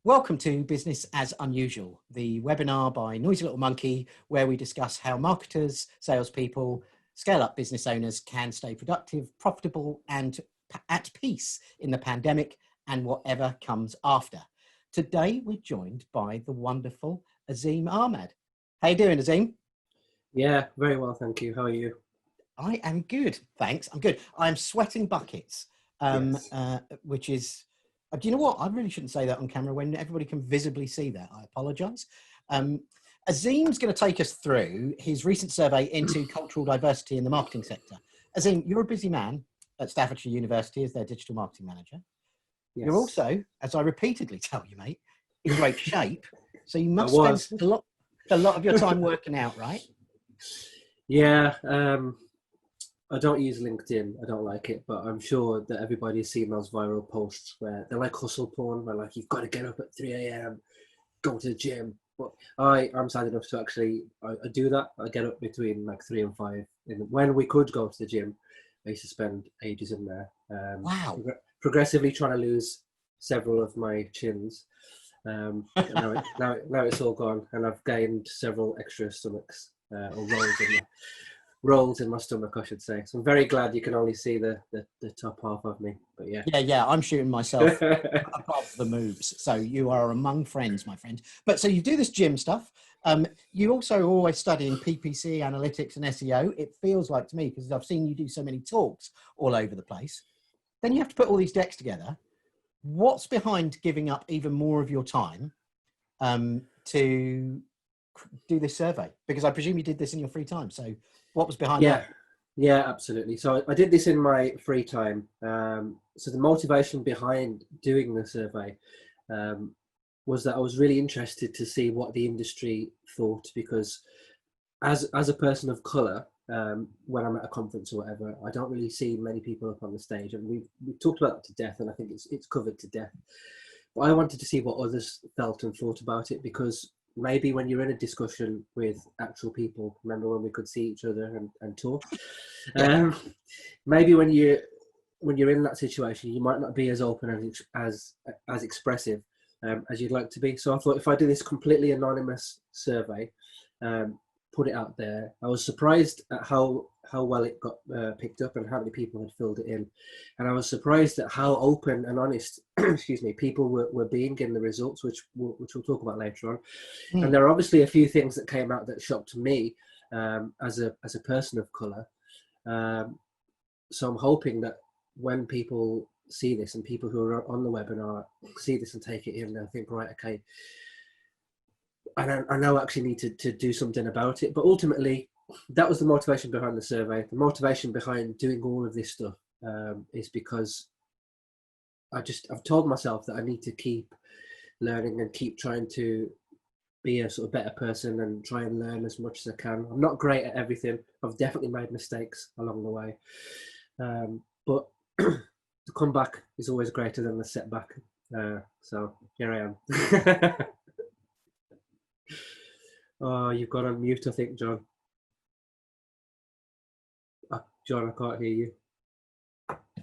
Welcome to Business as Unusual, the webinar by Noisy Little Monkey, where we discuss how marketers, salespeople, scale-up business owners can stay productive, profitable, and at peace in the pandemic and whatever comes after. Today, we're joined by the wonderful Azeem Ahmad. How you doing, Azeem? Yeah, very well, thank you. How are you? I am good, thanks. I'm good. I'm sweating buckets, Yes. which is... Do you know what? I really shouldn't say that on camera when everybody can visibly see that. I apologise. Azeem's going to take us through his recent survey into cultural diversity in the marketing sector. Azeem, you're a busy man at Staffordshire University as their digital marketing manager. Yes. You're also, as I repeatedly tell you, mate, in great shape. So you must I spend a lot of your time working out, right? Yeah, I don't use LinkedIn. I don't like it, but I'm sure that everybody's seen those viral posts where they're like hustle porn. They're like, you've got to get up at 3 a.m., go to the gym. But I'm sad enough to actually, I do that. I get up between like 3 and 5. And when we could go to the gym, I used to spend ages in there. Wow. Progressively trying to lose several of my chins. Now it's all gone, and I've gained several extra stomachs or rolls in my stomach, I should say. So I'm very glad you can only see the top half of me. But yeah. Yeah, I'm shooting myself above the moves. So you are among friends, my friend. But so you do this gym stuff. You also are always studying PPC, analytics, and SEO. It feels like to me, because I've seen you do so many talks all over the place. Then you have to put all these decks together. What's behind giving up even more of your time to do this survey? Because I presume you did this in your free time. So what was behind that? Yeah, absolutely. So I did this in my free time. So the motivation behind doing the survey was that I was really interested to see what the industry thought, because as a person of colour, when I'm at a conference or whatever, I don't really see many people up on the stage, and we've talked about it to death, and I think it's covered to death. But I wanted to see what others felt and thought about it, because maybe when you're in a discussion with actual people, remember when we could see each other and talk? Yeah. Maybe when you're in that situation, you might not be as open and as expressive as you'd like to be. So I thought, if I do this completely anonymous survey, put it out there, I was surprised at how well it got picked up and how many people had filled it in. And I was surprised at how open and honest, excuse me, people were being in the results, which we'll talk about later on. And there are obviously a few things that came out that shocked me as a person of colour. So I'm hoping that when people see this, and people who are on the webinar see this and take it in, they'll think, right, okay, I now actually need to do something about it. But ultimately, that was the motivation behind the survey. The motivation behind doing all of this stuff is because I've told myself that I need to keep learning and keep trying to be a sort of better person and try and learn as much as I can. I'm not great at everything. I've definitely made mistakes along the way. But the comeback is always greater than the setback. So here I am. Oh, you've got on mute, I think, John. John, I can't hear you.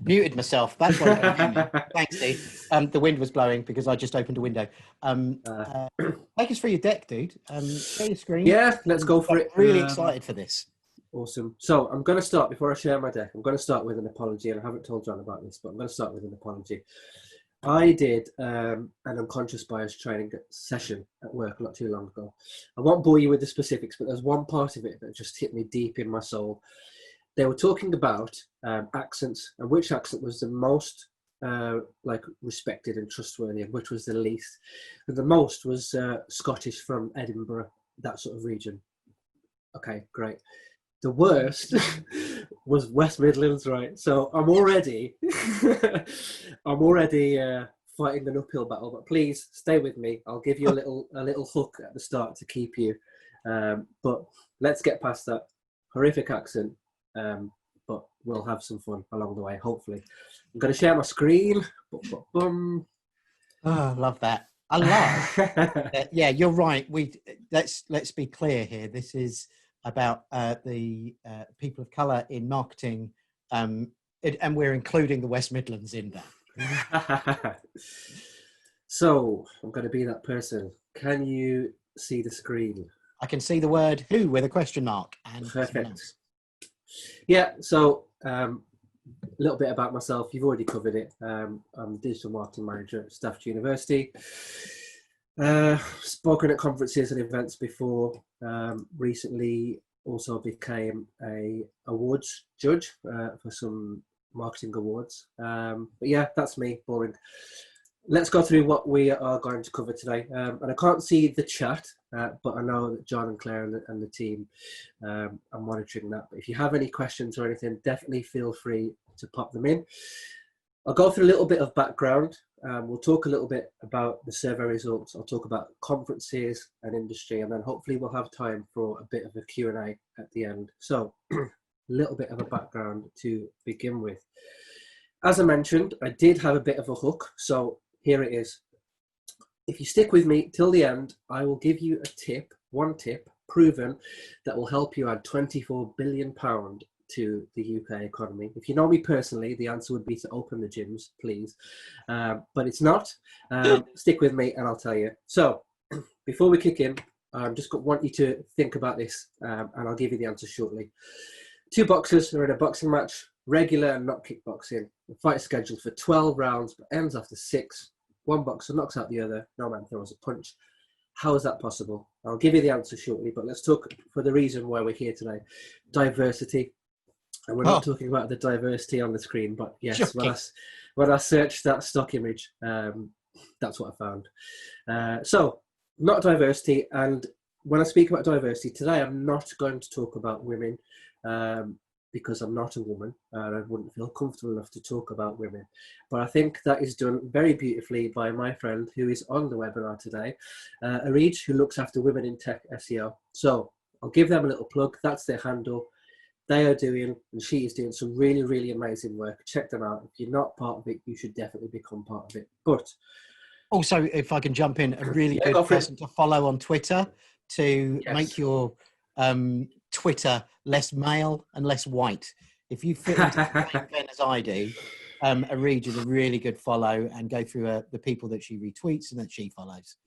Muted myself. That's why you don't hear me. Thanks, Steve. The wind was blowing because I just opened a window. Take us through your deck, dude. Share your screen. Yeah, let's go for it. Really excited for this. Awesome. So I'm going to start, before I share my deck, I'm going to start with an apology, and I haven't told John about this, but I'm going to start with an apology. I did an unconscious bias training session at work not too long ago. I won't bore you with the specifics, but there's one part of it that just hit me deep in my soul. They were talking about accents, and which accent was the most respected and trustworthy, and which was the least. And the most was Scottish from Edinburgh, that sort of region. Okay, great. The worst was West Midlands, right? So I'm already fighting an uphill battle. But please stay with me. I'll give you a little hook at the start to keep you. But let's get past that horrific accent. But we'll have some fun along the way, hopefully. I'm going to share my screen. Oh, I love that. I love. Yeah, you're right. Let's be clear here. This is about the people of colour in marketing, and we're including the West Midlands in that. So I'm going to be that person. Can you see the screen? I can see the word who with a question mark and someone Perfect. else. Yeah, so a little bit about myself. You've already covered it. I'm the digital marketing manager at Stafford University. Spoken at conferences and events before. Recently also became a awards judge for some marketing awards. But yeah, that's me, boring. Let's go through what we are going to cover today. And I can't see the chat, but I know that John and Claire and the team are monitoring that. But if you have any questions or anything, definitely feel free to pop them in. I'll go through a little bit of background. We'll talk a little bit about the survey results. I'll talk about conferences and industry, and then hopefully we'll have time for a bit of a Q&A at the end. So a little bit of a background to begin with. As I mentioned, I did have a bit of a hook, so here it is. If you stick with me till the end, I will give you a tip, one tip, proven, that will help you add £24 billion to the UK economy. If you know me personally, the answer would be to open the gyms, please. But it's not. Stick with me and I'll tell you. So before we kick in, want you to think about this and I'll give you the answer shortly. Two boxers are in a boxing match, regular and not kickboxing. The fight is scheduled for 12 rounds, but ends after 6. One boxer knocks out the other, no man throws a punch. How is that possible? I'll give you the answer shortly, but let's talk for the reason why we're here today. Diversity. And we're not talking about the diversity on the screen, but yes, when I searched that stock image, that's what I found. So, not diversity. And when I speak about diversity, today I'm not going to talk about women because I'm not a woman and I wouldn't feel comfortable enough to talk about women. But I think that is done very beautifully by my friend who is on the webinar today, Areej, who looks after women in tech SEO. So, I'll give them a little plug. That's their handle. They are doing, and she is doing, some really, really amazing work. Check them out. If you're not part of it, you should definitely become part of it. But also, if I can jump in, a really good person to follow on Twitter to make your Twitter less male and less white. If you fit into the same vein as I do, Areej is a really good follow, and go through the people that she retweets and that she follows.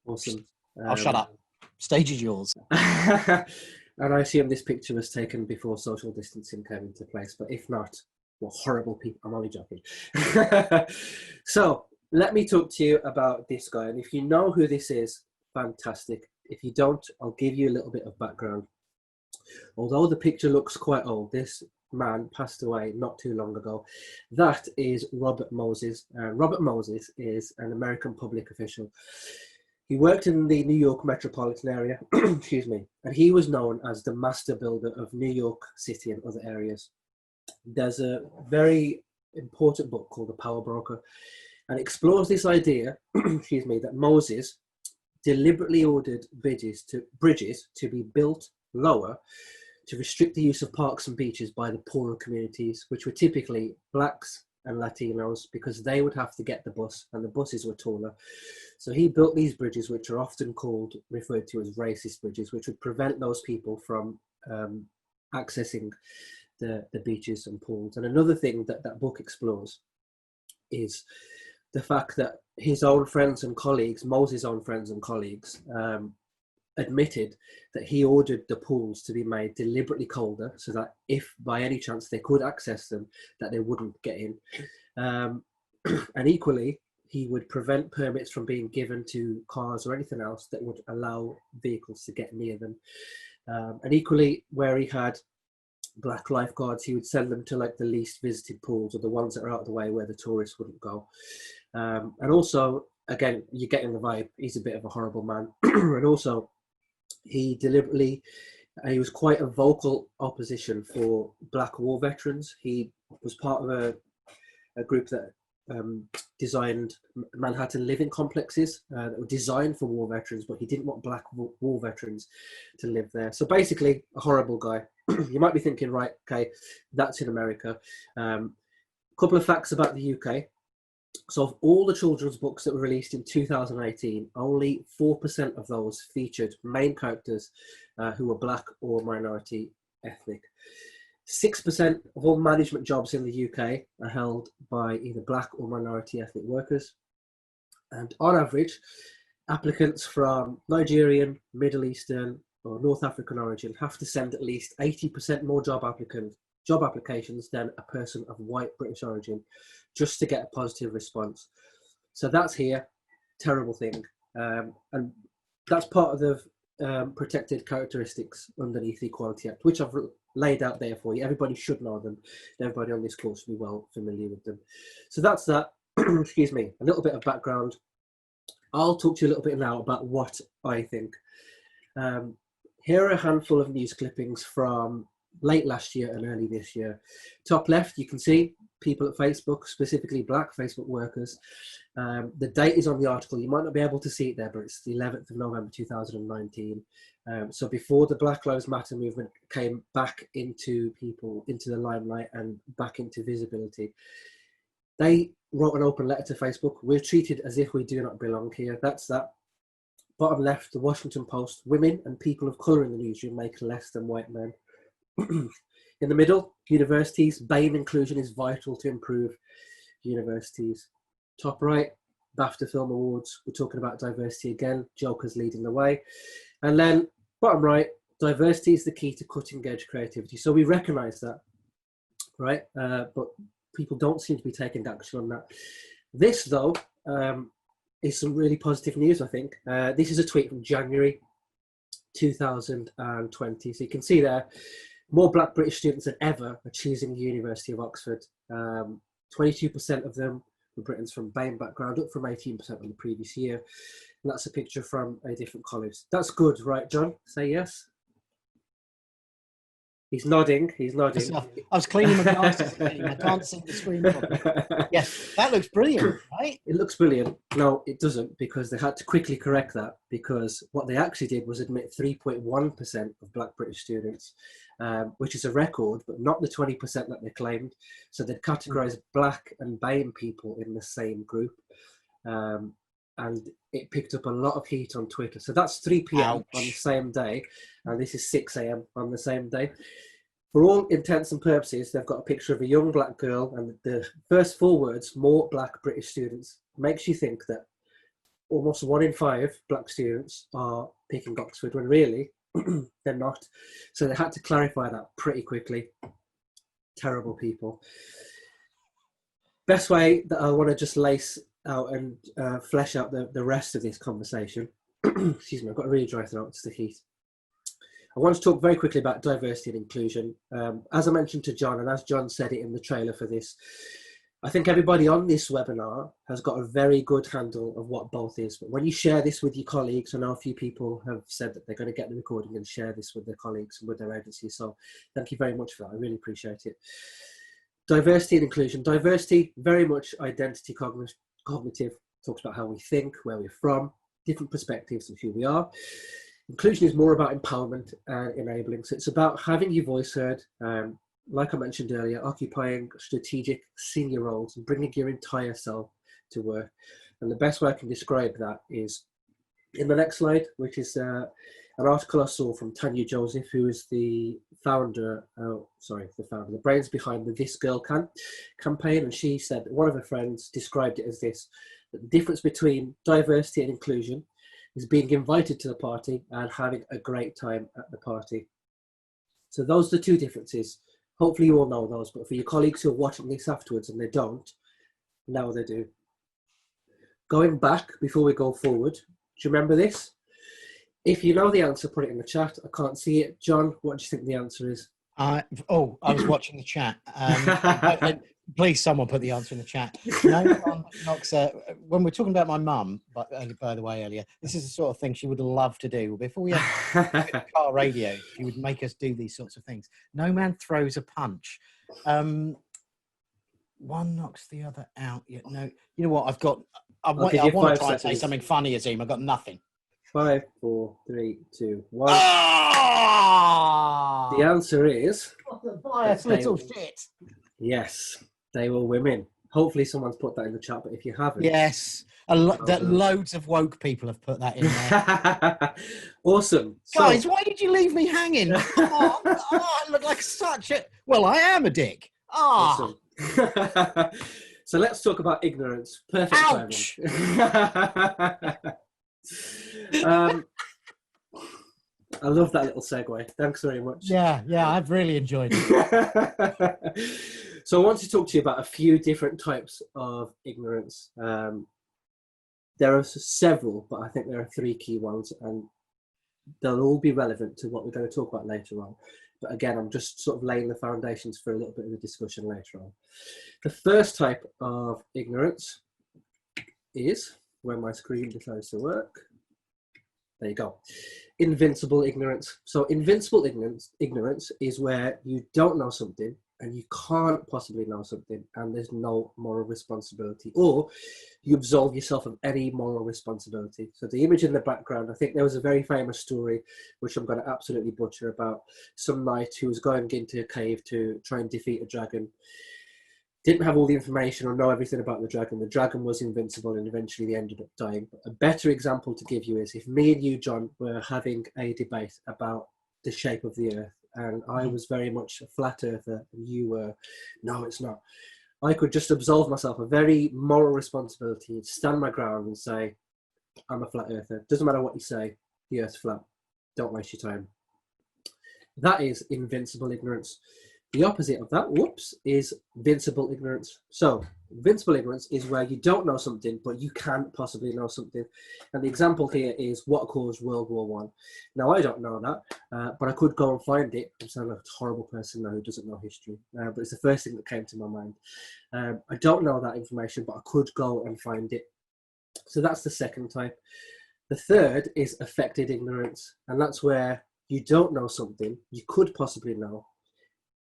Awesome. I'll shut up. Stage is yours. And I assume this picture was taken before social distancing came into place, but if not, what horrible people. I'm only joking. So let me talk to you about this guy. And if you know who this is, fantastic. If you don't, I'll give you a little bit of background. Although the picture looks quite old, this man passed away not too long ago. That is Robert Moses. Robert Moses is an American public official. He worked in the New York metropolitan area, excuse me, and he was known as the master builder of New York City and other areas. There's a very important book called The Power Broker, and explores this idea, excuse me, that Moses deliberately ordered bridges to be built lower to restrict the use of parks and beaches by the poorer communities, which were typically blacks and Latinos, because they would have to get the bus and the buses were taller. So he built these bridges, which are often referred to as racist bridges, which would prevent those people from accessing the beaches and pools. And another thing that that book explores is the fact that his own friends and colleagues, Moses' own friends and colleagues, admitted that he ordered the pools to be made deliberately colder so that if by any chance they could access them, that they wouldn't get in. And equally, he would prevent permits from being given to cars or anything else that would allow vehicles to get near them. And equally, where he had black lifeguards, he would send them to like the least visited pools or the ones that are out of the way where the tourists wouldn't go. And also, again, you're getting the vibe, he's a bit of a horrible man. And also, he was quite a vocal opposition for black war veterans. He was part of a group that designed Manhattan living complexes that were designed for war veterans, but he didn't want black war veterans to live there. So basically, a horrible guy. You might be thinking, right, okay, that's in America. Couple of facts about the UK. So of all the children's books that were released in 2018, only 4% of those featured main characters who were black or minority ethnic. 6% of all management jobs in the UK are held by either black or minority ethnic workers. And on average, applicants from Nigerian, Middle Eastern, or North African origin have to send at least 80% more job applications than a person of white British origin just to get a positive response. So that's here, terrible thing. And that's part of the protected characteristics underneath the Equality Act, which I've laid out there for you. Everybody should know them. Everybody on this course will be well familiar with them. So that's that. Excuse me, a little bit of background. I'll talk to you a little bit now about what I think. Here are a handful of news clippings from late last year and early this year. Top left, you can see people at Facebook, specifically black Facebook workers. The date is on the article. You might not be able to see it there, but it's the 11th of November 2019. So before the Black Lives Matter movement came back into the limelight and back into visibility, they wrote an open letter to Facebook. We're treated as if we do not belong here. That's that. Bottom left, the Washington Post. Women and people of colour in the newsroom make less than white men. In the middle, universities. BAME inclusion is vital to improve universities. Top right, BAFTA Film Awards. We're talking about diversity again. Joker's leading the way. And then bottom right, diversity is the key to cutting edge creativity. So we recognise that, right? But people don't seem to be taking action on that. This, though, is some really positive news, I think. This is a tweet from January 2020. So you can see there, more black British students than ever are choosing the University of Oxford. 22% of them were Britons from BAME background, up from 18% on the previous year. And that's a picture from a different college. That's good, right, John? Say yes. He's nodding. He's nodding. I was cleaning my glasses. I can't see the screen properly. Yes, that looks brilliant, right? It looks brilliant. No, it doesn't, because they had to quickly correct that, because what they actually did was admit 3.1% of black British students, which is a record, but not the 20% that they claimed. So they'd categorised black and BAME people in the same group. And it picked up a lot of heat on Twitter. So that's 3 p.m. on the same day, and this is 6 a.m. on the same day. For all intents and purposes, they've got a picture of a young black girl, and the first 4 words, more black British students, makes you think that almost 1 in 5 black students are picking Oxford, when really they're not. So they had to clarify that pretty quickly. Terrible people. Best way that I want to just lace out and flesh out the rest of this conversation. Excuse me, I've got a really dry throat, it's the heat. I want to talk very quickly about diversity and inclusion. As I mentioned to John, and as John said it in the trailer for this, I think everybody on this webinar has got a very good handle of what both is. But when you share this with your colleagues, I know a few people have said that they're going to get the recording and share this with their colleagues and with their agencies. So thank you very much for that. I really appreciate it. Diversity and inclusion. Diversity, very much identity cognitive, talks about how we think, where we're from, different perspectives of who we are. Inclusion is more about empowerment and enabling. So it's about having your voice heard, like I mentioned earlier, occupying strategic senior roles and bringing your entire self to work. And the best way I can describe that is in the next slide, which is an article I saw from Tanya Joseph, who is the the brains behind the This Girl Can campaign. And she said one of her friends described it as this: that the difference between diversity and inclusion is being invited to the party and having a great time at the party. So those are the two differences. Hopefully you all know those, but for your colleagues who are watching this afterwards and they don't, now they do. Going back before we go forward, do you remember this? If you know the answer, put it in the chat. I can't see it. John, what do you think the answer is? I was watching the chat. Please, someone put the answer in the chat. No, Knox, when we're talking about my mum, by the way, earlier, this is the sort of thing she would love to do. Before we have car radio, she would make us do these sorts of things. No man throws a punch. One knocks the other out. Yeah, no, you know what? I want to try and say something funny, Azeem. I've got nothing. 5, 4, 3, 2, 1. Oh! The answer is... What a biased little shit. Yes, they were women. Hopefully someone's put that in the chat, but if you haven't... Yes, loads of woke people have put that in there. Awesome. Guys, why did you leave me hanging? I look like such a... Well, I am a dick. Awesome. So let's talk about ignorance. Perfect Ouch! timing. I love that little segue. Thanks very much. Yeah, I've really enjoyed it. So I want to talk to you about a few different types of ignorance. There are several, but I think there are three key ones, and they'll all be relevant to what we're going to talk about later on. But again, I'm just sort of laying the foundations for a little bit of the discussion later on. The first type of ignorance is, when my screen decides to work, there you go, invincible ignorance. So invincible ignorance is where you don't know something and you can't possibly know something, and there's no moral responsibility, or you absolve yourself of any moral responsibility. So the image in the background, I think there was a very famous story, which I'm going to absolutely butcher, about some knight who was going into a cave to try and defeat a dragon. Didn't have all the information or know everything about the dragon. The dragon was invincible, and eventually they ended up dying. But a better example to give you is if me and you, John, were having a debate about the shape of the earth, and I was very much a flat earther and you were, no, it's not. I could just absolve myself of very moral responsibility, stand my ground and say, I'm a flat earther. Doesn't matter what you say, the earth's flat. Don't waste your time. That is invincible ignorance. The opposite of that, is vincible ignorance. So, vincible ignorance is where you don't know something, but you can't possibly know something. And the example here is what caused World War One. Now, I don't know that, but I could go and find it. I sound like a horrible person now who doesn't know history, but it's the first thing that came to my mind. I don't know that information, but I could go and find it. So that's the second type. The third is affected ignorance, and that's where you don't know something you could possibly know,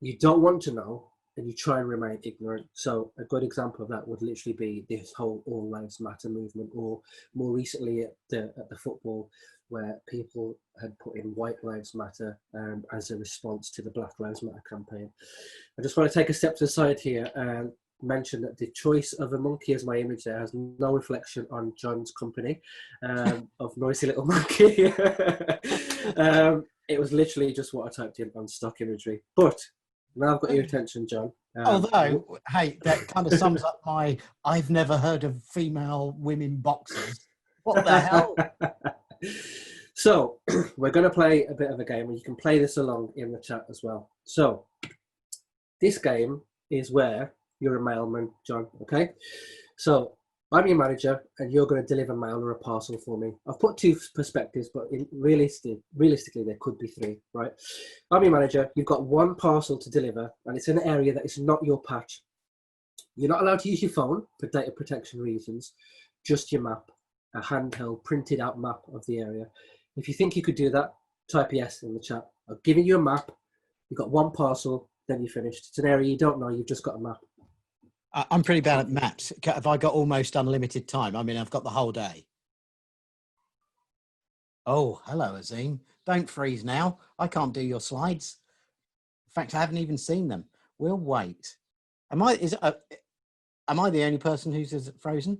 you don't want to know, and you try and remain ignorant. So a good example of that would literally be this whole All Lives Matter movement, or more recently at the football, where people had put in White Lives Matter as a response to the Black Lives Matter campaign. I just want to take a step to the side here and mention that the choice of a monkey as my image there has no reflection on John's company of Noisy Little Monkey. It was literally just what I typed in on stock imagery. But now I've got your attention, John. Although, hey, that kind of sums up my I've never heard of female women boxers. What the hell? So, we're going to play a bit of a game, and you can play this along in the chat as well. So, this game is where you're a mailman, John, okay? So, I'm your manager, and you're going to deliver mail or a parcel for me. I've put two perspectives, but realistically, there could be three, right? I'm your manager. You've got one parcel to deliver, and it's in an area that is not your patch. You're not allowed to use your phone for data protection reasons, just your map, a handheld, printed out map of the area. If you think you could do that, type yes in the chat. I've given you a map. You've got one parcel, then you're finished. It's an area you don't know. You've just got a map. I'm pretty bad at maps. Have I got almost unlimited time? I mean, I've got the whole day. Oh, hello, Azeem. Don't freeze now. I can't do your slides. In fact, I haven't even seen them. We'll wait. Am I the only person who's frozen?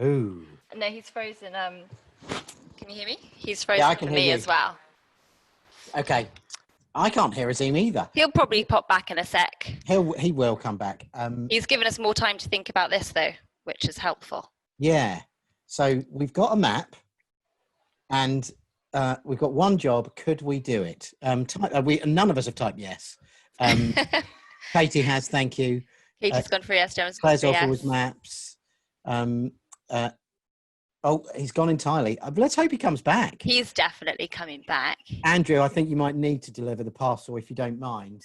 Ooh. No, he's frozen. Can you hear me? He's frozen Yeah, I can for hear me you as well. Okay. I can't hear Azeem either. He'll probably pop back in a sec. He will come back. He's given us more time to think about this, though, which is helpful. Yeah. So we've got a map, and we've got one job. Could we do it? None of us have typed yes. Katie has. Thank you. Katie's gone for yes. John's gone Claire's for offer yes. was maps. Oh, he's gone entirely. Let's hope he comes back. He's definitely coming back. Andrew, I think you might need to deliver the parcel if you don't mind.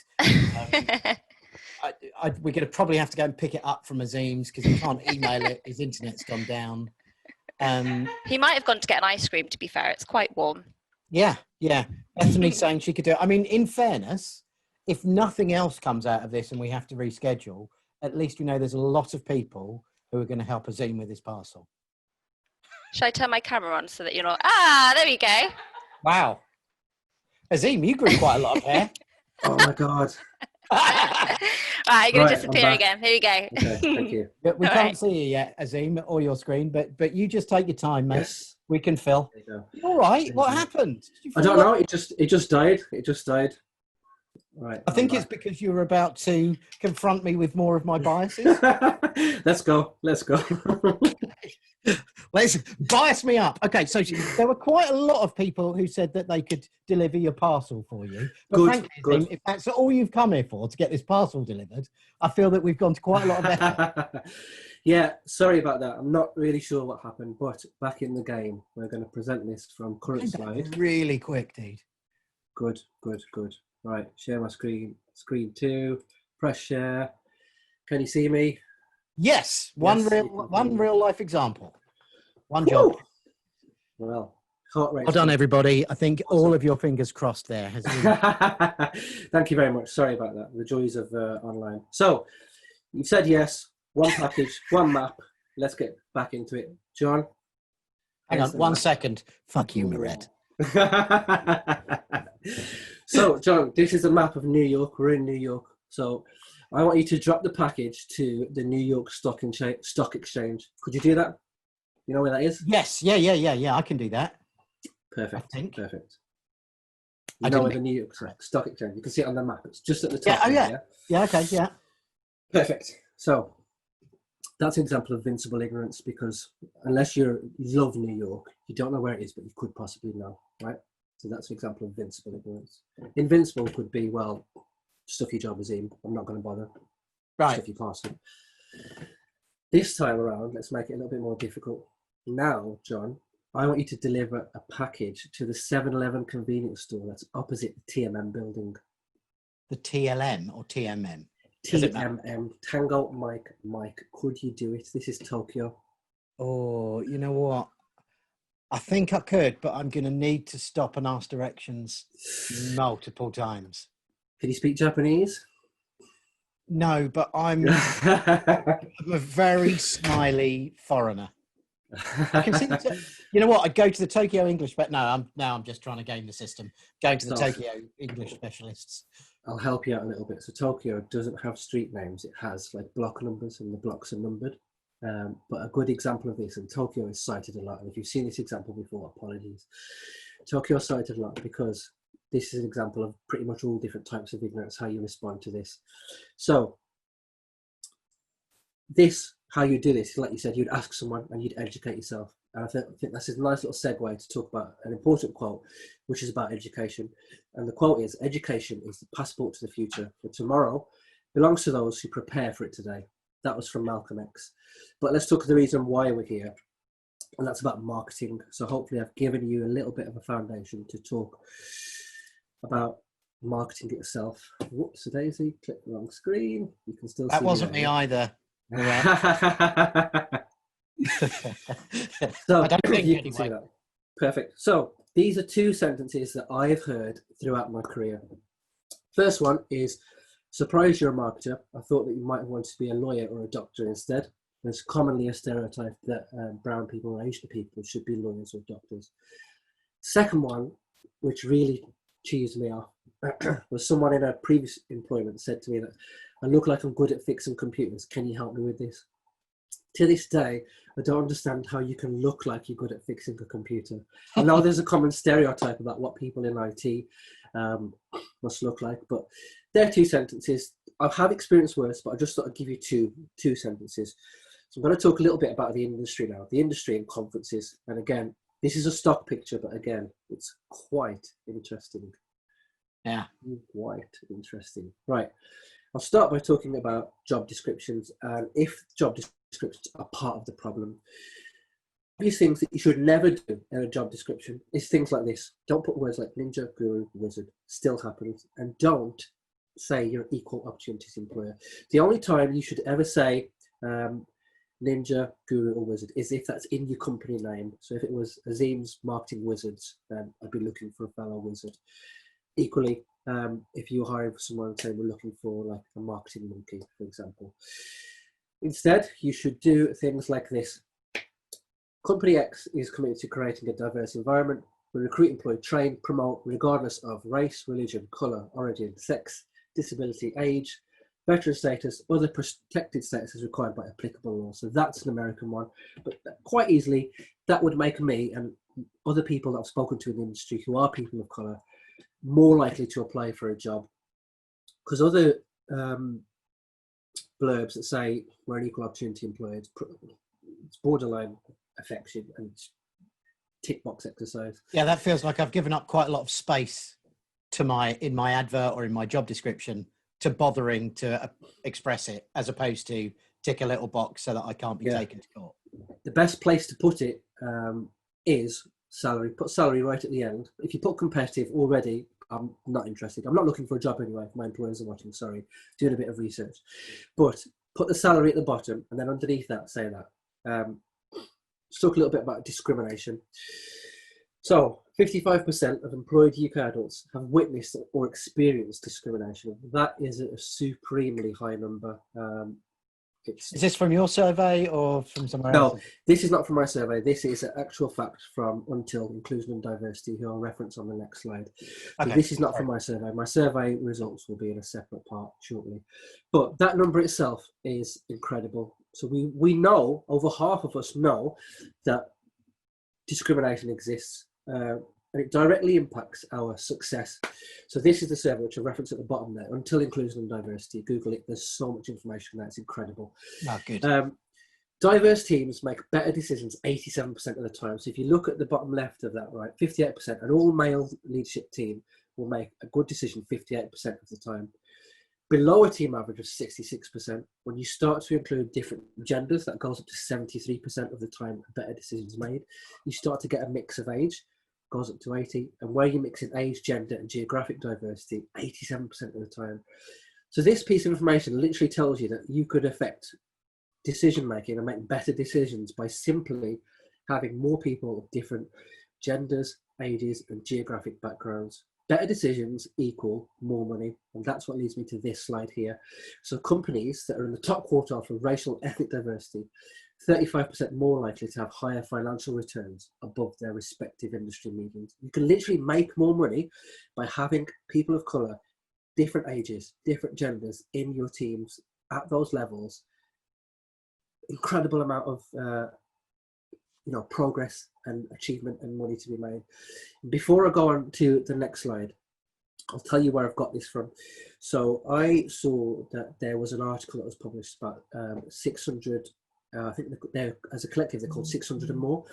We're going to probably have to go and pick it up from Azeem's because he can't email it. His internet's gone down. He might have gone to get an ice cream, to be fair. It's quite warm. Yeah. Bethany saying she could do it. I mean, in fairness, if nothing else comes out of this and we have to reschedule, at least we know there's a lot of people who are going to help Azeem with his parcel. Should I turn my camera on so that you're not... there we go. Wow. Azeem, you grew quite a lot of hair. Oh, my God. Right, you're going to disappear again. Here we go. Okay, thank you. We can't see you yet, Azeem, or your screen, but you just take your time, mate. Yes. We can fill. All right. What happened? I don't know. It just died. Right. I think it's because you were about to confront me with more of my biases. Let's go. Let's go. Let's bias me up. Okay, so there were quite a lot of people who said that they could deliver your parcel for you. But Good, frankly, good. Azeem, if that's all you've come here for, to get this parcel delivered, I feel that we've gone to quite a lot of effort. Yeah, sorry about that. I'm not really sure what happened, but back in the game, we're going to present this from current Came back slide. really quick, dude. Good, good, good. Right, share my screen. Screen 2. Press share. Can you see me? Yes, Yes, you can one see me. real life example. One Whew. job. Well, heart rate. Well done, everybody. I think all of your fingers crossed there has really... Thank you very much. Sorry about that. The joys of online. So, you've said yes. One package, one map. Let's get back into it. John? Hang on, 1 second. Fuck you, Moret. So, John, this is a map of New York. We're in New York. So, I want you to drop the package to the New York Stock Exchange. Could you do that? You know where that is? Yes, yeah. I can do that. Perfect. I think. Perfect. I You know where didn't the New York Stock Exchange. You can see it on the map. It's just at the Yeah, top. oh, there, yeah. Yeah, okay, yeah. Perfect. So that's an example of invincible ignorance, because unless you love New York, you don't know where it is, but you could possibly know, right? So that's an example of invincible ignorance. Invincible could be, well, stuff your job, Azeem. I'm not going to bother. Right. Stuff your parcel. This time around, let's make it a little bit more difficult. Now, John, I want you to deliver a package to the 7-Eleven convenience store that's opposite the TMM building. The TLM or TMM? Does it matter? TMM, Tango Mike. Could you do it? This is Tokyo. Oh, you know what? I think I could, but I'm going to need to stop and ask directions multiple times. Can you speak Japanese? No, but I'm a very smiley foreigner. I can see you know what? I'd go to the Tokyo English, but no, I'm just trying to game the system. Going to the Tokyo English specialists. I'll help you out a little bit. So Tokyo doesn't have street names. It has like block numbers, and the blocks are numbered. But a good example of this, and Tokyo is cited a lot, and if you've seen this example before, apologies. Tokyo is cited a lot because this is an example of pretty much all different types of ignorance, how you respond to this. So this, how you do this, like you said, you'd ask someone and you'd educate yourself. And I think that's a nice little segue to talk about an important quote, which is about education. And the quote is, "Education is the passport to the future, for tomorrow belongs to those who prepare for it today." That was from Malcolm X. But let's talk the reason why we're here. And that's about marketing. So hopefully I've given you a little bit of a foundation to talk about marketing itself. Whoops, a daisy, click the wrong screen. You can still see That wasn't me either. So I don't think you can see that. Perfect. So these are two sentences that I've heard throughout my career. First one is, surprise, you're a marketer. I thought that you might want to be a lawyer or a doctor instead. There's commonly a stereotype that brown people or Asian people should be lawyers or doctors. Second one, which really cheesed me off, was someone in a previous employment said to me that I look like I'm good at fixing computers. Can you help me with this? To this day, I don't understand how you can look like you're good at fixing a computer. I know there's a common stereotype about what people in IT must look like, but they're two sentences. I have experienced worse, but I just thought I'd give you two sentences. So I'm going to talk a little bit about the industry now, the industry and conferences. And again, this is a stock picture, but again, it's quite interesting. Yeah. Quite interesting. Right. I'll start by talking about job descriptions, and if job descriptions are part of the problem. These things that you should never do in a job description is things like this. Don't put words like ninja, guru, wizard. Still happens. And don't say you're an equal opportunities employer. The only time you should ever say ninja, guru, or wizard is if that's in your company name. So if it was Azeem's Marketing Wizards, then I'd be looking for a fellow wizard. Equally, if you're hiring for someone and say we're looking for like a marketing monkey, for example. Instead, you should do things like this. Company X is committed to creating a diverse environment. We recruit, employ, train, promote, regardless of race, religion, colour, origin, sex, disability, age, veteran status, other protected status as required by applicable law. So that's an American one. But quite easily, that would make me and other people that I've spoken to in the industry who are people of colour more likely to apply for a job. because other blurbs that say we're an equal opportunity employer, it's borderline affection and tick box exercise. Yeah, that feels like I've given up quite a lot of space to in my advert or in my job description to bothering to express it, as opposed to tick a little box so that I can't be taken to court. The best place to put it is salary. Put salary right at the end. If you put competitive already, I'm not interested. I'm not looking for a job anyway. If my employers are watching, sorry, doing a bit of research. But put the salary at the bottom, and then underneath that, say that. Let's talk a little bit about discrimination. So, 55% of employed UK adults have witnessed or experienced discrimination. That is a supremely high number. Is this from your survey or from somewhere else? No, this is not from my survey. This is an actual fact from Until Inclusion and Diversity, who I'll reference on the next slide. So this is not from my survey. My survey results will be in a separate part shortly. But that number itself is incredible. So we know, over half of us know, that discrimination exists. And it directly impacts our success. So this is the survey, which I referenced at the bottom there, Until Inclusion and Diversity. Google it. There's so much information there. It's incredible. Oh, good. Diverse teams make better decisions 87% of the time. So if you look at the bottom left of that, right, 58%, an all-male leadership team will make a good decision 58% of the time. Below a team average of 66%, when you start to include different genders, that goes up to 73% of the time better decisions made. You start to get a mix of age, goes up to 80, and where you mix in age, gender, and geographic diversity, 87% of the time. So this piece of information literally tells you that you could affect decision making and make better decisions by simply having more people of different genders, ages, and geographic backgrounds. Better decisions equal more money, and that's what leads me to this slide here. So companies that are in the top quartile for racial ethnic diversity, 35% more likely to have higher financial returns above their respective industry medians. You can literally make more money by having people of colour, different ages, different genders in your teams at those levels. Incredible amount of progress and achievement and money to be made. Before I go on to the next slide, I'll tell you where I've got this from. So I saw that there was an article that was published about 600. I think they're, as a collective, they're called 600 and more,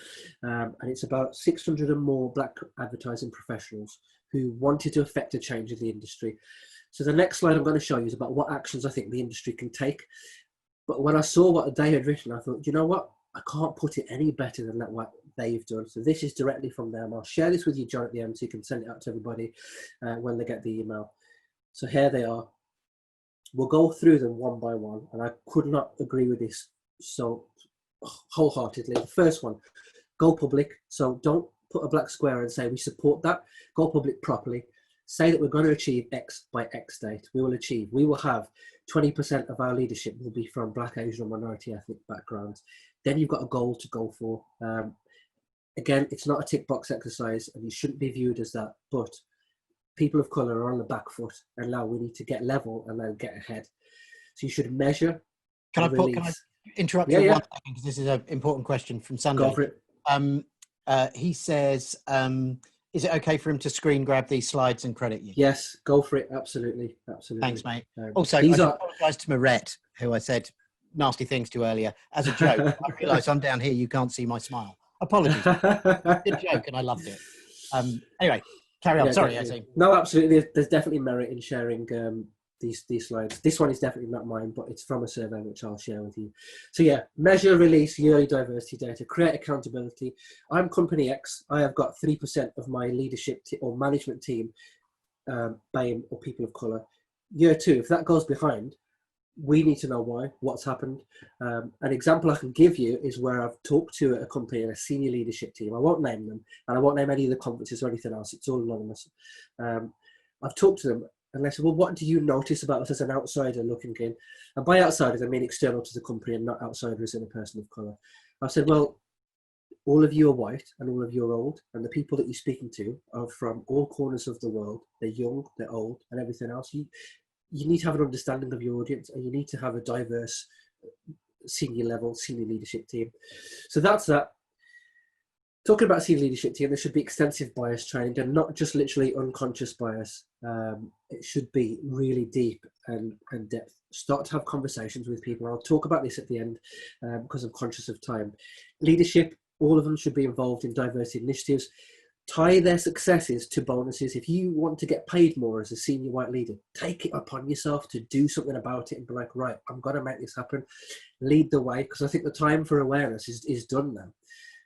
and it's about 600 and more Black advertising professionals who wanted to affect a change in the industry. So the next slide I'm going to show you is about what actions I think the industry can take. But when I saw what they had written, I thought, you know what? I can't put it any better than that, what they've done. So this is directly from them. I'll share this with you, John, at the end, so you can send it out to everybody when they get the email. So here they are. We'll go through them one by one, and I could not agree with this so wholeheartedly. The first one, go public. So don't put a black square and say we support that. Go public properly. Say that we're going to achieve X by X date. We will have 20% of our leadership will be from Black, Asian, or minority ethnic backgrounds. Then you've got a goal to go for. Again, it's not a tick box exercise, and you shouldn't be viewed as that. But people of colour are on the back foot, and now we need to get level and then get ahead. So you should measure. Can I interrupt you 1 second, because this is an important question from Sunday. Go for it. He says, is it okay for him to screen grab these slides and credit you? Yes, go for it. Absolutely. Thanks, mate. Also, I apologise to Moret, who I said nasty things to earlier. As a joke, I realise I'm down here, you can't see my smile. Apologies. Good joke, and I loved it. Anyway, carry on. Sorry, Azeem. No, absolutely. There's definitely merit in sharing these slides. This one is definitely not mine, but it's from a survey which I'll share with you. So yeah, measure, release yearly diversity data, create accountability. I'm Company X. I have got 3% of my leadership or management team BAME or people of colour. Year 2, if that goes behind, we need to know why, what's happened. An example I can give you is where I've talked to a company and a senior leadership team. I won't name them, and I won't name any of the conferences or anything else. It's all anonymous. I've talked to them, and they said, well, what do you notice about us as an outsider looking in? And by outsiders, I mean external to the company and not outsiders in a person of colour. I said, well, all of you are white and all of you are old, and the people that you're speaking to are from all corners of the world. They're young, they're old, and everything else. You need to have an understanding of your audience, and you need to have a diverse senior leadership team. So that's that. talking about senior leadership team, there should be extensive bias training and not just literally unconscious bias. It should be really deep and depth. Start to have conversations with people. I'll talk about this at the end because I'm conscious of time. Leadership, all of them should be involved in diversity initiatives. Tie their successes to bonuses. If you want to get paid more as a senior white leader, take it upon yourself to do something about it and be like, right, I'm going to make this happen. Lead the way, because I think the time for awareness is done now.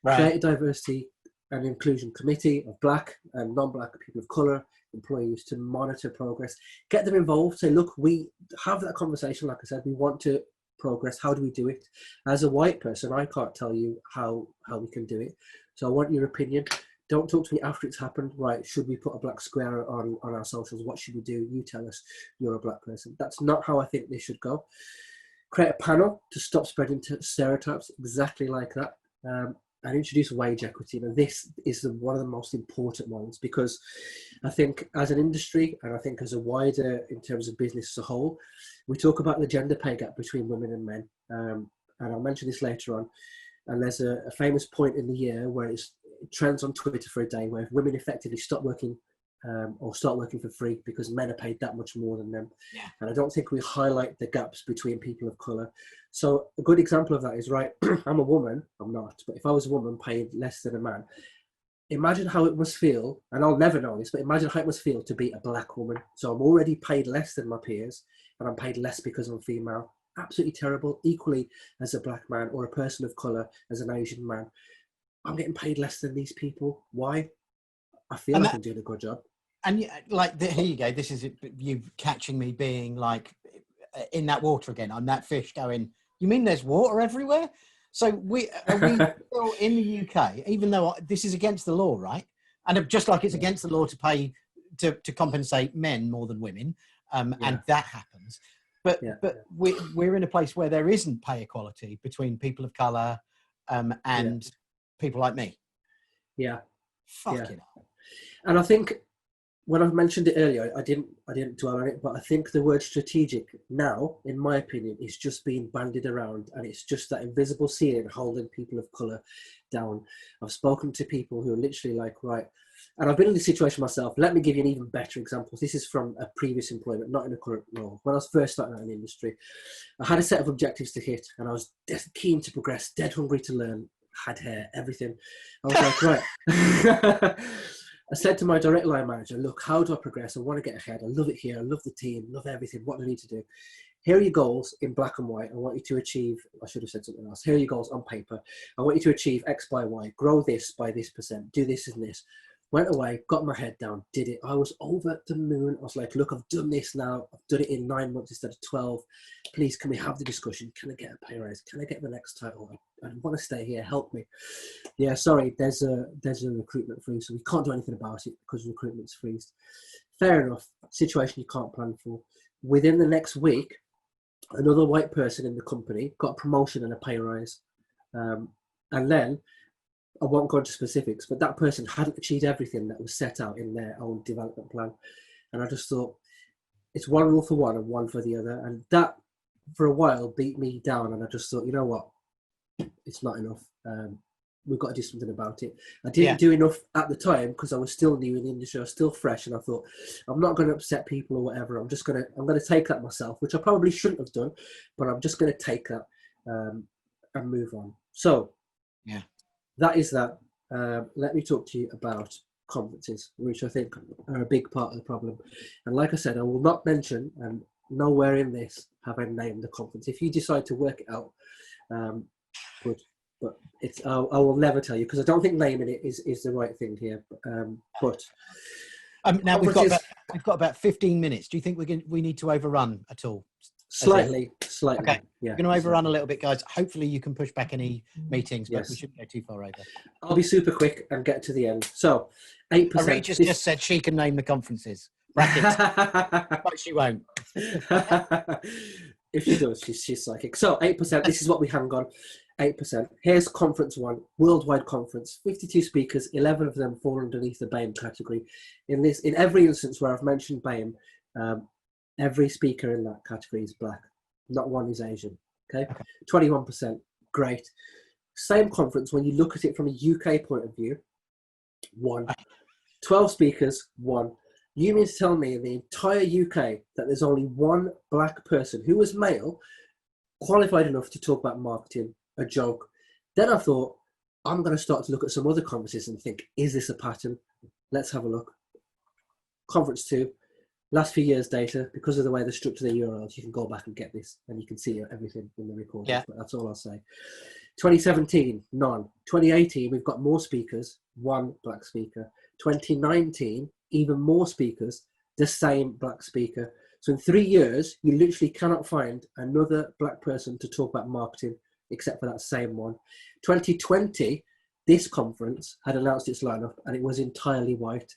Right. Create a diversity and inclusion committee of black and non-black people of colour employees to monitor progress. Get them involved. Say, look, we have that conversation. Like I said, we want to progress. How do we do it? As a white person, I can't tell you how we can do it. So I want your opinion. Don't talk to me after it's happened. Right, should we put a black square on our socials? What should we do? You tell us, you're a black person. That's not how I think this should go. Create a panel to stop spreading stereotypes, exactly like that. And introduce wage equity. Now, this is one of the most important ones, because I think as an industry, and I think as a wider, in terms of business as a whole, we talk about the gender pay gap between women and men. And I'll mention this later on. And there's a famous point in the year where it trends on Twitter for a day, where women effectively stop working or start working for free because men are paid that much more than them. Yeah. And I don't think we highlight the gaps between people of colour. So a good example of that is, right, I'm a woman, I'm not, but if I was a woman paid less than a man, imagine how it must feel, and I'll never know this, but imagine how it must feel to be a black woman. So I'm already paid less than my peers, and I'm paid less because I'm female. Absolutely terrible. Equally, as a black man or a person of colour, as an Asian man, I'm getting paid less than these people. Why? I feel like I'm doing a good job. And like, here you go. This is you catching me being like in that water again. I'm that fish going, you mean there's water everywhere? So are we still in the UK, even though this is against the law, right? And just like it's against the law to pay, to compensate men more than women, and that happens. But we're in a place where there isn't pay equality between people of colour and people like me. Yeah. Fucking hell. And I think when I mentioned it earlier, I didn't dwell on it, but I think the word strategic now, in my opinion, is just being bandied around, and it's just that invisible ceiling holding people of colour down. I've spoken to people who are literally like, right, and I've been in this situation myself. Let me give you an even better example. This is from a previous employment, not in a current role. When I was first starting out in the industry, I had a set of objectives to hit, and I was keen to progress, dead hungry to learn, had hair, everything. I was like, right. I said to my direct line manager, look, how do I progress? I want to get ahead. I love it here. I love the team, love everything. What do I need to do? Here are your goals in black and white. I want you to achieve, I should have said something else. Here are your goals on paper. I want you to achieve X by Y, grow this by this percent, do this and this. Went away, got my head down, did it. I was over the moon. I was like, look, I've done this now. I've done it in 9 months instead of 12. Please, can we have the discussion? Can I get a pay rise? Can I get the next title? I want to stay here. Help me. Yeah, sorry, there's a recruitment freeze, so we can't do anything about it because recruitment's freezed. Fair enough. Situation you can't plan for. Within the next week, another white person in the company got a promotion and a pay rise. And then, I won't go into specifics, but that person hadn't achieved everything that was set out in their own development plan. And I just thought, it's one rule for one and one for the other. And that, for a while, beat me down. And I just thought, you know what? It's not enough. We've got to do something about it. I didn't do enough at the time because I was still new in the industry. I was still fresh. And I thought, I'm not going to upset people or whatever. I'm going to take that myself, which I probably shouldn't have done, but I'm just going to take that and move on. So, yeah. That is that. Let me talk to you about conferences, which I think are a big part of the problem. And like I said, I will not mention, and nowhere in this have I named the conference. If you decide to work it out, good. But it's I will never tell you because I don't think naming it is the right thing here. But now we've got about 15 minutes. Do you think we need to overrun at all? Slightly. Okay. Yeah. We're going to overrun a little bit, guys. Hopefully you can push back any meetings, but we shouldn't go too far over. I'll be super quick and get to the end. So, 8%. Rach just said she can name the conferences. Brackets. But she won't. If she does, she's psychic. So, 8%. This is what we hang on. 8%. Here's conference one, worldwide conference. 52 speakers. 11 of them fall underneath the BAME category. In every instance where I've mentioned BAME, every speaker in that category is black. Not one is Asian. Okay. 21%. Great. Same conference, when you look at it from a UK point of view, 1. 12 speakers, 1. You mean to tell me in the entire UK that there's only one black person who was male, qualified enough to talk about marketing, a joke? Then I thought, I'm going to start to look at some other conferences and think, is this a pattern? Let's have a look. Conference 2, last few years' data, because of the way they structure the URLs, you can go back and get this and you can see everything in the recording. Yeah. But that's all I'll say. 2017, none. 2018, we've got more speakers, 1 black speaker. 2019, even more speakers, the same black speaker. So in 3 years, you literally cannot find another black person to talk about marketing except for that same one. 2020, this conference had announced its lineup and it was entirely white.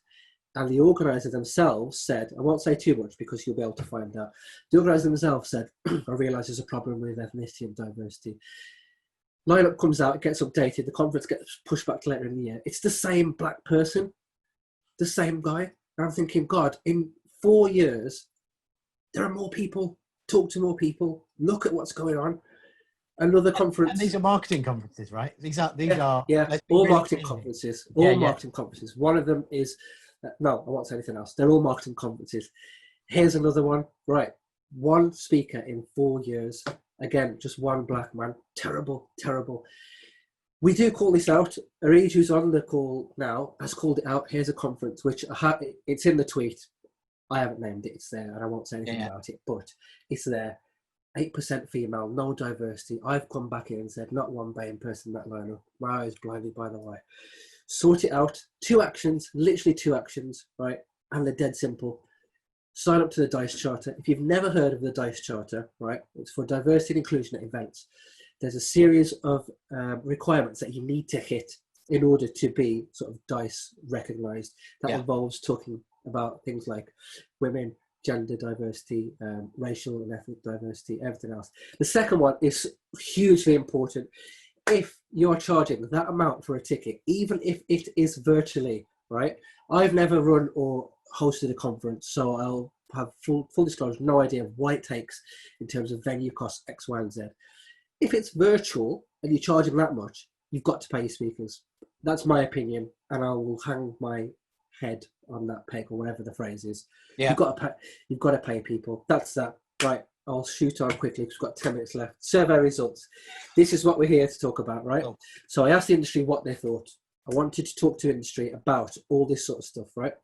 And the organizer themselves said, I won't say too much because you'll be able to find out. The organizer themselves said, I realise there's a problem with ethnicity and diversity. Lineup comes out, it gets updated, the conference gets pushed back to later in the year. It's the same black person, the same guy. And I'm thinking, God, in 4 years, there are more people, talk to more people, look at what's going on. Another conference. And these are marketing conferences, right? These are all marketing conferences. All marketing conferences. One of them is, no, I won't say anything else. They're all marketing conferences. Here's another one. Right. 1 speaker in 4 years. Again, just 1 black man. Terrible, terrible. We do call this out. Areej, who's on the call now, has called it out. Here's a conference, which it's in the tweet. I haven't named it. It's there, and I won't say anything about it, but it's there. 8% female, no diversity. I've come back in and said, not one BAME person in that lineup. My eyes blinded by the light. Sort it out. 2 actions, literally 2 actions, right? And they're dead simple. Sign up to the DICE Charter. If you've never heard of the DICE Charter, right, it's for diversity and inclusion at events. There's a series of requirements that you need to hit in order to be sort of DICE recognised. That involves talking about things like women, gender diversity, racial and ethnic diversity, everything else. The second one is hugely important. If you're charging that amount for a ticket, even if it is virtually, right? I've never run or hosted a conference, so I'll have full disclosure, no idea of what it takes in terms of venue costs, X, Y, and Z. If it's virtual and you're charging that much, you've got to pay your speakers. That's my opinion, and I will hang my head on that peg or whatever the phrase is. Yeah. You've got to pay people. That's that. Right. I'll shoot on quickly because we've got 10 minutes left. Survey results. This is what we're here to talk about, right? Oh. So I asked the industry what they thought. I wanted to talk to industry about all this sort of stuff, right?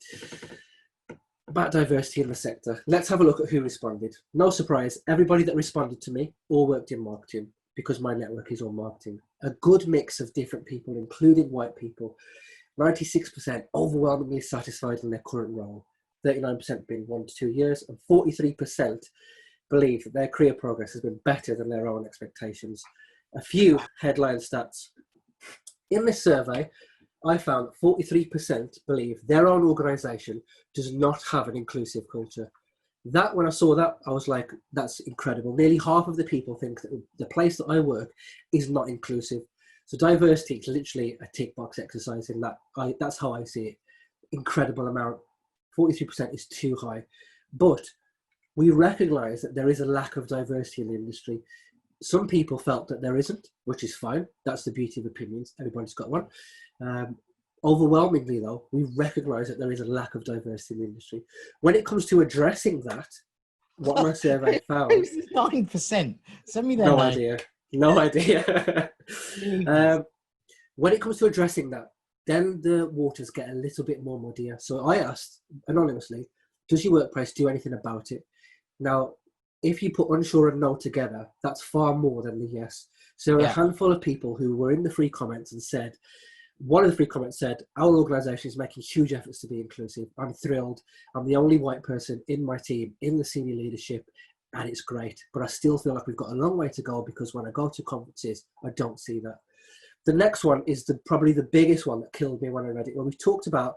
About diversity in the sector. Let's have a look at who responded. No surprise, everybody that responded to me all worked in marketing because my network is all marketing. A good mix of different people, including white people. 96% overwhelmingly satisfied in their current role. 39% been 1 to 2 years, and 43% believe that their career progress has been better than their own expectations. A few headline stats. In this survey, I found 43% believe their own organisation does not have an inclusive culture. That, when I saw that, I was like, that's incredible. Nearly half of the people think that the place that I work is not inclusive. So diversity is literally a tick box exercise in that. That's how I see it. Incredible amount. 43% is too high. But we recognise that there is a lack of diversity in the industry. Some people felt that there isn't, which is fine. That's the beauty of opinions. Everybody's got one. Overwhelmingly, though, we recognise that there is a lack of diversity in the industry. When it comes to addressing that, what my survey found... 9%. Send me their name. No idea. When it comes to addressing that, then the waters get a little bit more muddier. So I asked anonymously, does your workplace do anything about it? Now, if you put unsure and no together, that's far more than the yes. So there were a handful of people who were in the free comments and said, one of the free comments said, our organisation is making huge efforts to be inclusive. I'm thrilled. I'm the only white person in my team, in the senior leadership, and it's great. But I still feel like we've got a long way to go because when I go to conferences, I don't see that. The next one is probably the biggest one that killed me when I read it. When we talked about,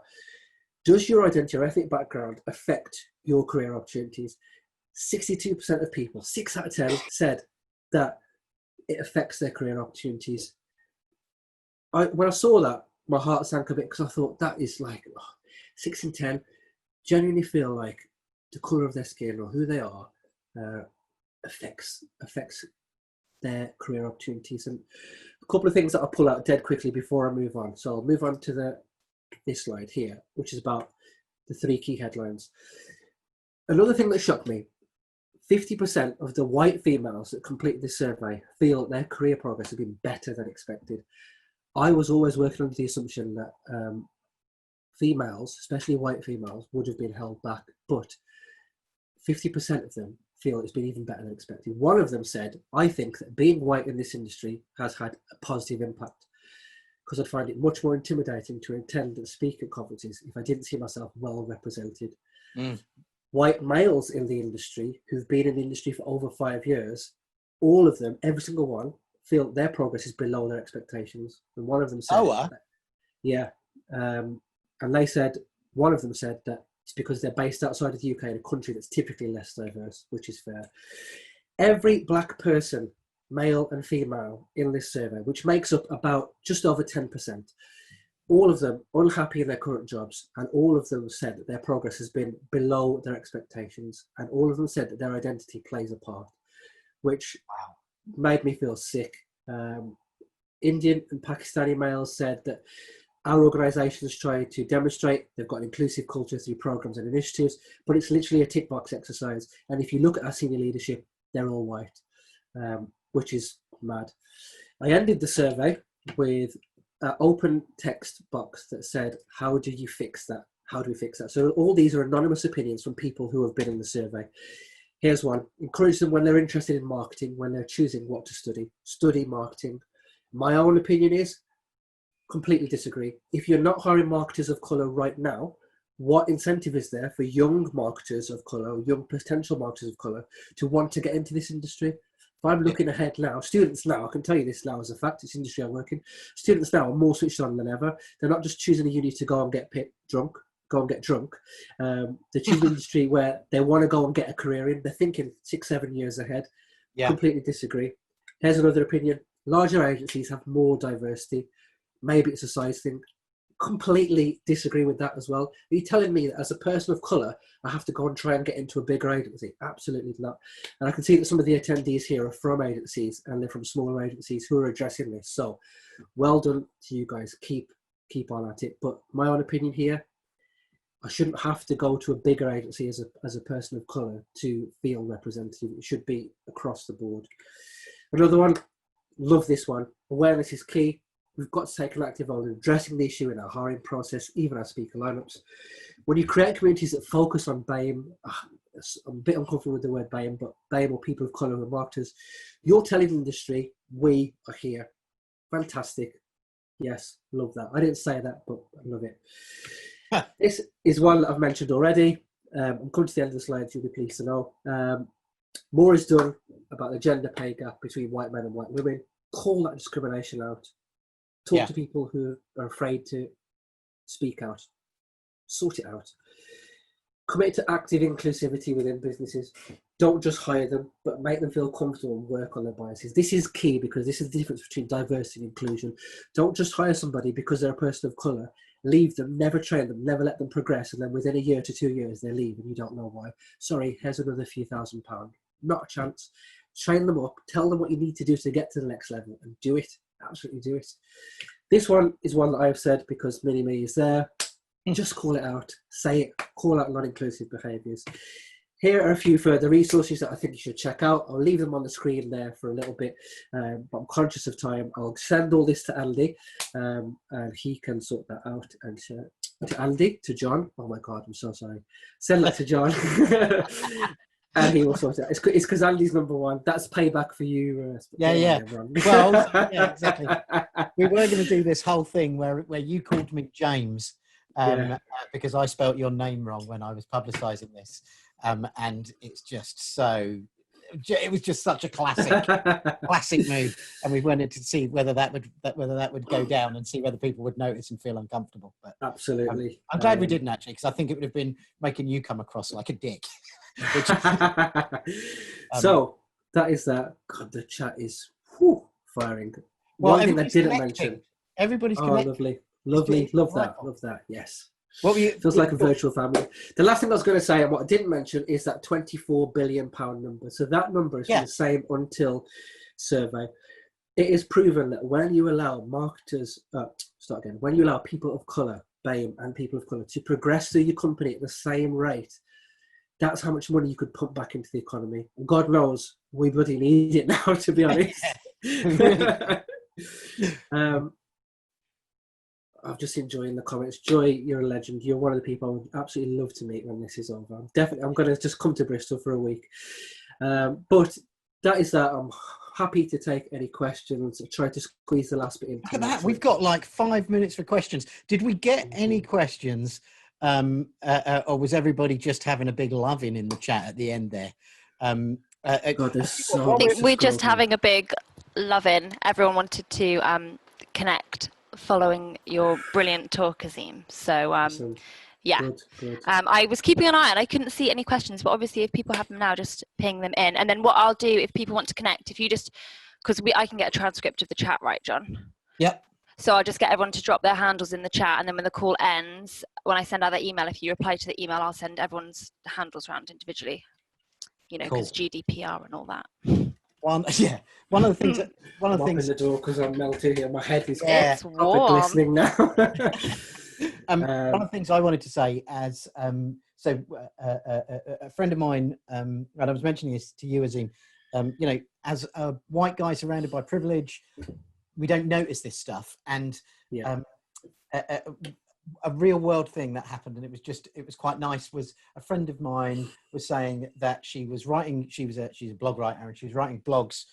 does your identity or ethnic background affect your career opportunities? 62% of people, 6 out of 10, said that it affects their career opportunities. When I saw that, my heart sank a bit because I thought that is like 6 in 10 genuinely feel like the colour of their skin or who they are affects their career opportunities. And a couple of things that I'll pull out dead quickly before I move on. So I'll move on to this slide here, which is about the 3 key headlines. Another thing that shocked me, 50% of the white females that completed this survey feel their career progress has been better than expected. I was always working under the assumption that females, especially white females, would have been held back, but 50% of them feel it's been even better than expected. One of them said, I think that being white in this industry has had a positive impact, because I'd find it much more intimidating to attend and speak at conferences if I didn't see myself well represented. White males in the industry who've been in the industry for over 5 years, all of them, every single one, feel their progress is below their expectations. And one of them said, and they said, one of them said that it's because they're based outside of the UK in a country that's typically less diverse, which is fair. Every black person, male and female, in this survey, which makes up about just over 10%, all of them unhappy in their current jobs, and all of them said that their progress has been below their expectations, and all of them said that their identity plays a part, which made me feel sick. Indian and Pakistani males said that our organisations try to demonstrate they've got an inclusive culture through programmes and initiatives, but it's literally a tick box exercise. And if you look at our senior leadership, they're all white, which is mad. I ended the survey with an open text box that said, how do you fix that? How do we fix that? So all these are anonymous opinions from people who have been in the survey. Here's one. Encourage them when they're interested in marketing, when they're choosing what to study marketing. My own opinion is, completely disagree. If you're not hiring marketers of colour right now, what incentive is there for young marketers of colour, young potential marketers of colour, to want to get into this industry? If I'm looking ahead now, students now, I can tell you this now as a fact, it's industry I work in, students now are more switched on than ever. They're not just choosing a uni to go and get drunk. They choose an industry where they want to go and get a career in. They're thinking 6-7 years ahead. Completely disagree. Here's another opinion. Larger agencies have more diversity. Maybe it's a size thing. Completely disagree with that as well. Are you telling me that as a person of colour, I have to go and try and get into a bigger agency? Absolutely not. And I can see that some of the attendees here are from agencies, and they're from smaller agencies who are addressing this. So well done to you guys. Keep on at it. But my own opinion here, I shouldn't have to go to a bigger agency as a person of colour to feel representative. It should be across the board. Another one, love this one. Awareness is key. We've got to take an active role in addressing the issue in our hiring process, even our speaker lineups. When you create communities that focus on BAME, I'm a bit uncomfortable with the word BAME, but BAME or people of colour or marketers, you're telling the industry, we are here. Fantastic. Yes, love that. I didn't say that, but I love it. This is one that I've mentioned already. I'm coming to the end of the slides, you'll be pleased to know. More is done about the gender pay gap between white men and white women. Call that discrimination out. Talk to people who are afraid to speak out. Sort it out. Commit to active inclusivity within businesses. Don't just hire them, but make them feel comfortable and work on their biases. This is key, because this is the difference between diversity and inclusion. Don't just hire somebody because they're a person of colour. Leave them, never train them, never let them progress, and then within a year to 2 years they leave and you don't know why. Sorry, here's another few £1,000. Not a chance. Train them up, tell them what you need to do to get to the next level, and do it. Absolutely do it. This one is one that I've said because Mini-Me is there. Just call it out. Say it. Call out non-inclusive behaviours. Here are a few further resources that I think you should check out. I'll leave them on the screen there for a little bit, but I'm conscious of time. I'll send all this to Andy, and he can sort that out. And to Andy, to John. Oh my God, I'm so sorry. Send that to John. And he will sort it out. It's because Andy's number one. That's payback for you. Yeah. Well, yeah, exactly. We were going to do this whole thing where you called me James because I spelt your name wrong when I was publicising this. And it's just so... It was just such a classic move, and we wanted to see whether that would go down and see whether people would notice and feel uncomfortable. But absolutely, I'm glad we didn't actually, because I think it would have been making you come across like a dick. So that is that. God, the chat is firing. Well, one thing I didn't mention. Everybody's connected. Lovely, love that. Yes. What were you? Feels like a virtual family. The last thing I was going to say, and what I didn't mention, is that £24 billion number. So that number is the same until survey, it is proven that when you allow when you allow people of colour, BAME and people of colour, to progress through your company at the same rate, that's how much money you could pump back into the economy. And God knows we bloody need it now, to be honest. I'm just enjoying the comments. Joy, you're a legend. You're one of the people I would absolutely love to meet when this is over. I'm going to just come to Bristol for a week. But that is that. I'm happy to take any questions. I try to squeeze the last bit in. Look at that. We've got like 5 minutes for questions. Did we get any questions? Or was everybody just having a big loving in the chat at the end there? God, there's so I think much we're to just scroll having a big love-in. Everyone wanted to connect following your brilliant talk, Azeem. So, Awesome. yeah. Good. I was keeping an eye and I couldn't see any questions, but obviously if people have them now, just ping them in. And then what I'll do, if people want to connect, if you just, because I can get a transcript of the chat, right, John? Yep. So I'll just get everyone to drop their handles in the chat, and then when the call ends, when I send out that email, if you reply to the email, I'll send everyone's handles around individually, you know, because Cool. GDPR and all that. One of the things I'm opening the door because I'm melting here. My head is It's proper warm. glistening now. one of the things I wanted to say as a friend of mine, and I was mentioning this to you, Azeem, you know, as a white guy surrounded by privilege, we don't notice this stuff. And a real world thing that happened, and it was quite nice, was a friend of mine was saying that she's a blog writer, and she was writing blogs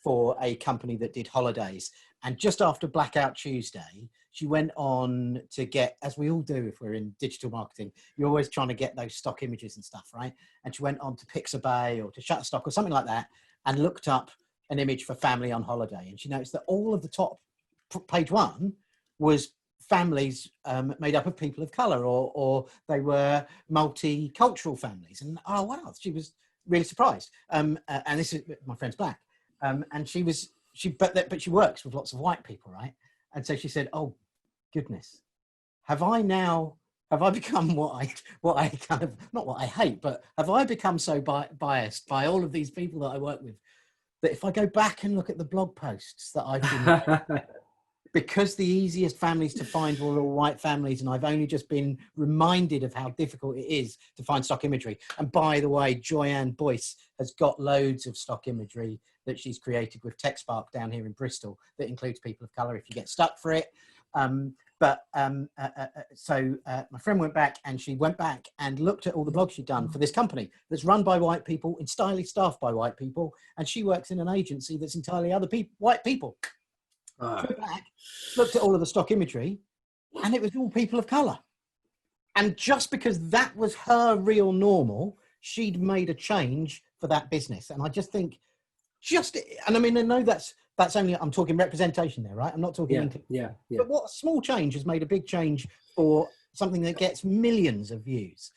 for a company that did holidays. And just after Blackout Tuesday, she went on to get, as we all do if we're in digital marketing, you're always trying to get those stock images and stuff, right? And she went on to Pixabay or to Shutterstock or something like that and looked up an image for family on holiday. And she noticed that all of the top page one was families made up of people of color, or they were multicultural families. And oh wow, she was really surprised. And this is, my friend's black, and but she works with lots of white people, right? And so she said, oh goodness, have I become what I kind of, not what I hate, but have I become so biased by all of these people that I work with, that if I go back and look at the blog posts that I've been because the easiest families to find were all white families, and I've only just been reminded of how difficult it is to find stock imagery. And by the way, Joyanne Boyce has got loads of stock imagery that she's created with TechSpark down here in Bristol that includes people of colour if you get stuck for it. So my friend went back, and she went back and looked at all the blogs she'd done for this company that's run by white people, entirely staffed by white people, and she works in an agency that's entirely white people. Went back, looked at all of the stock imagery, and it was all people of colour. And just because that was her real normal, she'd made a change for that business. And I just think, and I mean, I know that's only, I'm talking representation there, right? I'm not talking yeah. But what a small change has made a big change for something that gets millions of views.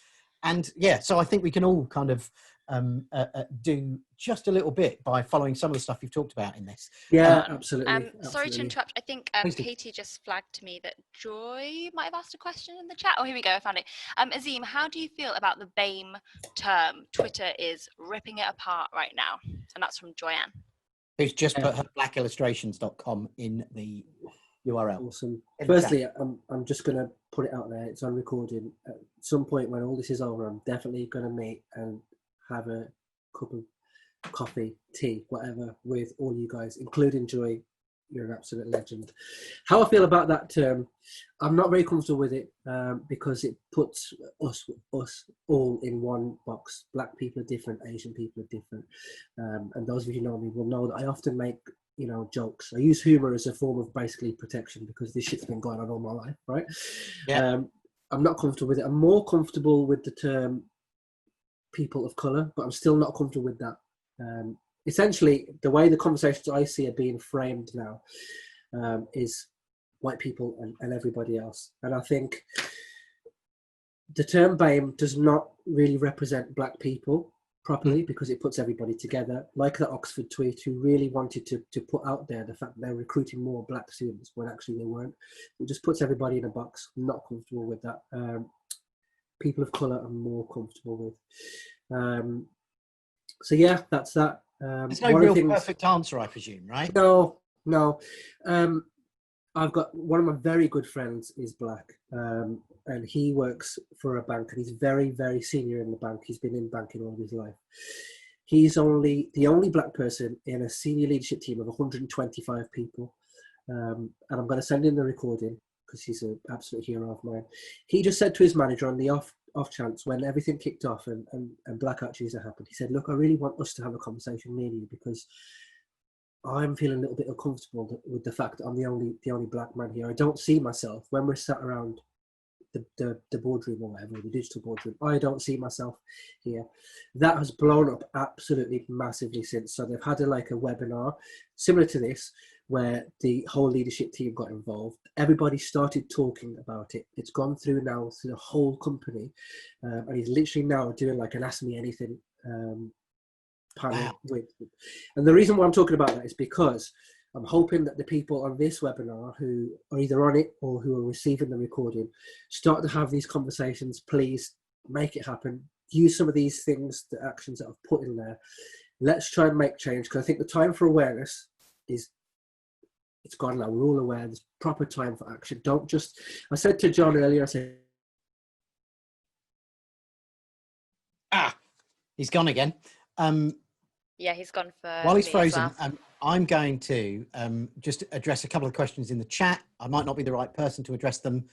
And yeah, so I think we can all kind of do just a little bit by following some of the stuff you've talked about in this. Yeah, absolutely. Sorry to interrupt. I think Katie just flagged to me that Joy might have asked a question in the chat. Oh, here we go. I found it. Azeem, how do you feel about the BAME term? Twitter is ripping it apart right now. And that's from Joyanne, who's just put her blackillustrations.com in the URL. Awesome. Firstly, I'm just going to put it out there. It's on recording. At some point when all this is over, I'm definitely going to meet and have a cup of coffee, tea, whatever, with all you guys, including Joy. You're an absolute legend. How I feel about that term, I'm not very comfortable with it because it puts us all in one box. Black people are different, Asian people are different. And those of you who know me will know that I often make, jokes. I use humor as a form of basically protection because this shit's been going on all my life, right? Yeah. I'm not comfortable with it. I'm more comfortable with the term people of colour, but I'm still not comfortable with that. Essentially, the way the conversations I see are being framed now is white people and everybody else. And I think the term BAME does not really represent black people properly because it puts everybody together, like the Oxford tweet, who really wanted to put out there the fact that they're recruiting more black students when actually they weren't. It just puts everybody in a box. I'm not comfortable with that. People of colour I'm more comfortable with. So yeah, that's that. There's no real perfect answer, I presume, right? No. I've got one of my very good friends is black, and he works for a bank, and he's very, very senior in the bank. He's been in banking all his life. He's the only black person in a senior leadership team of 125 people. And I'm going to send in the recording because he's an absolute hero of mine. He just said to his manager on the off chance when everything kicked off and black arches happened, he said, look, I really want us to have a conversation, me and you, because I'm feeling a little bit uncomfortable with the fact that I'm the only black man here. I don't see myself when we're sat around the boardroom or whatever, the digital boardroom. I don't see myself here. That has blown up absolutely massively since. So they've had a webinar similar to this where the whole leadership team got involved. Everybody started talking about it. It's gone through now through the whole company, and he's literally now doing like an Ask Me Anything panel with. And the reason why I'm talking about that is because I'm hoping that the people on this webinar who are either on it or who are receiving the recording start to have these conversations. Please make it happen. Use some of these things, the actions that I've put in there. Let's try and make change, because I think the time for awareness it's gone now. We're all aware. There's proper time for action. Don't just, I said to John earlier, I said, he's gone again. Yeah, he's gone for while he's me frozen, as well. I'm going to just address a couple of questions in the chat. I might not be the right person to address them,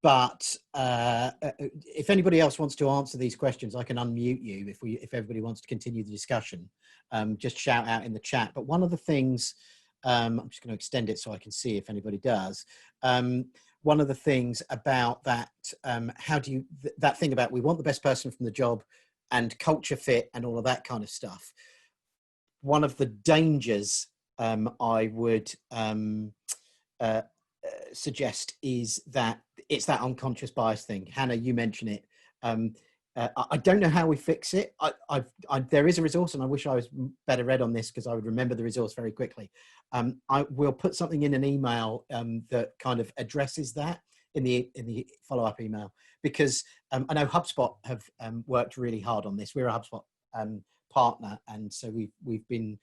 but if anybody else wants to answer these questions, I can unmute you if everybody wants to continue the discussion. Just shout out in the chat. But one of the things, I'm just going to extend it so I can see if anybody does. One of the things about that, how do you, that thing about we want the best person from the job and culture fit and all of that kind of stuff. One of the dangers I would suggest is that it's that unconscious bias thing. Hannah, you mention it. I don't know how we fix it. There is a resource, and I wish I was better read on this because I would remember the resource very quickly. I will put something in an email that kind of addresses that in the follow-up email, because I know HubSpot have worked really hard on this. We're a HubSpot partner, and so we've been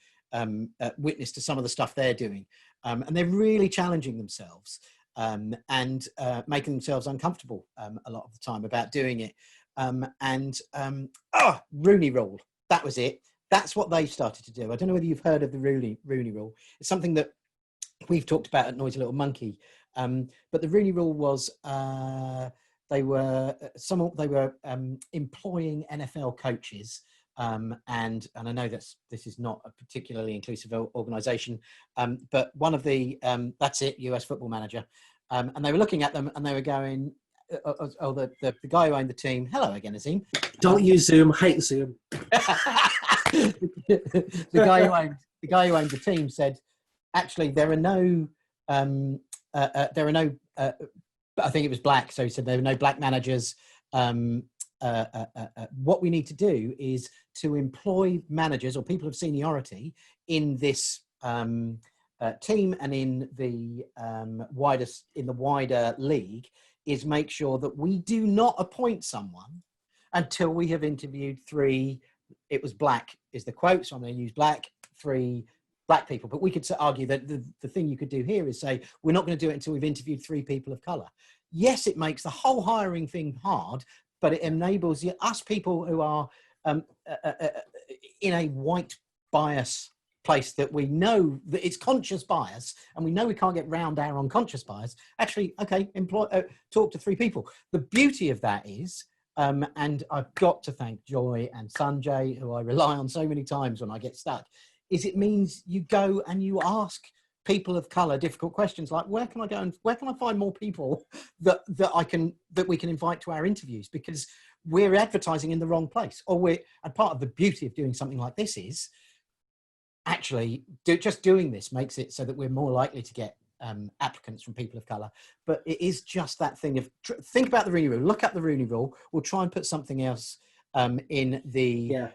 witness to some of the stuff they're doing, and they're really challenging themselves and making themselves uncomfortable a lot of the time about doing it. Rooney Rule, that was it. That's what they've started to do. I don't know whether you've heard of the Rooney Rule. It's something that we've talked about at Noisy Little Monkey, but the Rooney Rule was they were employing NFL coaches, and I know this is not a particularly inclusive organisation, but one of the that's it, US Football Manager, and they were looking at them and they were going, the guy who owned the team. Hello again, Azeem. Don't use Zoom. Hate Zoom. the guy who owned the team said, actually, there are no. I think it was black. So he said there were no black managers. What we need to do is to employ managers or people of seniority in this team and in the wider league, is make sure that we do not appoint someone until we have interviewed 3. It was black is the quote, so I'm going to use black, 3 black people. But we could argue that the thing you could do here is say, we're not going to do it until we've interviewed 3 people of colour. Yes, it makes the whole hiring thing hard, but it enables us people who are in a white bias place that we know that it's conscious bias, and we know we can't get round our unconscious bias. Actually, okay, talk to 3 people. The beauty of that is, and I've got to thank Joy and Sanjay, who I rely on so many times when I get stuck, is it means you go and you ask people of color difficult questions like, where can I go and where can I find more people that we can invite to our interviews, because we're advertising in the wrong place, and part of the beauty of doing something like this is actually just doing this makes it so that we're more likely to get applicants from people of color. But it is just that thing of think about the Rooney Rule, look up the Rooney Rule. We'll try and put something else in the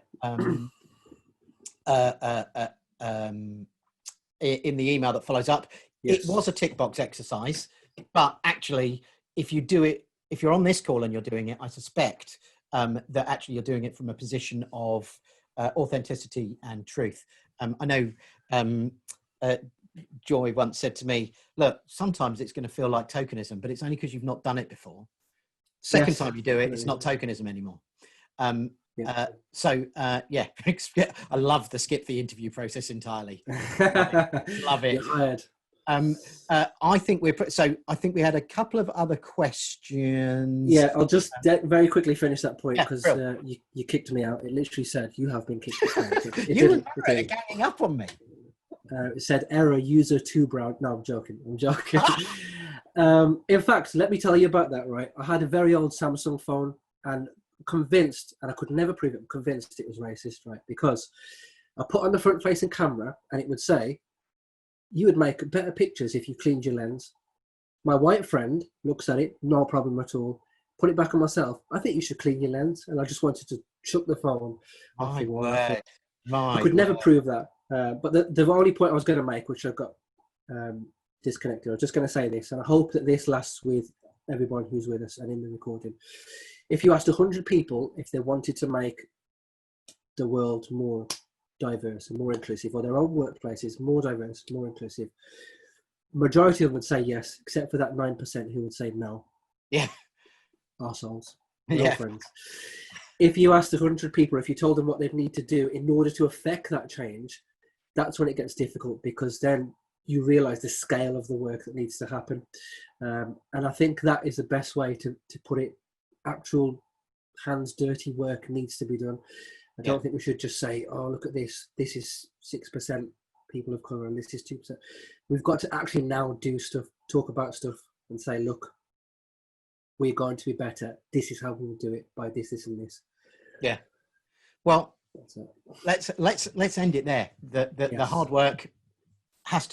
in the email that follows up. Yes. It was a tick box exercise, but actually if you're on this call and you're doing it, I suspect that actually you're doing it from a position of authenticity and truth. I know Joy once said to me, look, sometimes it's going to feel like tokenism, but it's only because you've not done it before. Second time you do it, it's not tokenism anymore. I love the skip the interview process entirely. Love it. I think I think we had a couple of other questions. Yeah, I'll just very quickly finish that point because you kicked me out. It literally said you have been kicked out. You were ganging up on me. It said error user 2 brown. No, I'm joking. In fact, let me tell you about that, right? I had a very old Samsung phone and convinced, and I could never prove it, convinced it was racist, right? Because I put on the front facing camera and it would say, you would make better pictures if you cleaned your lens. My white friend looks at it, no problem at all. Put it back on myself. I think you should clean your lens. And I just wanted to chuck the phone. I could never prove that. But the only point I was going to make, which I got disconnected, I was just going to say this, and I hope that this lasts with everyone who's with us and in the recording. If you asked 100 people if they wanted to make the world more diverse and more inclusive, or their own workplaces more diverse, more inclusive, majority of them would say yes, except for that 9% who would say no. Yeah. Arseholes. No friends. If you asked 100 people, if you told them what they'd need to do in order to affect that change, that's when it gets difficult, because then you realize the scale of the work that needs to happen. And I think that is the best way to put it. Actual hands dirty work needs to be done. I don't think we should just say, oh, look at this. This is 6% people of colour and this is 2%. We've got to actually now do stuff, talk about stuff and say, look, we're going to be better. This is how we'll do it, by this, this and this. Yeah. Well, let's end it there. The hard work has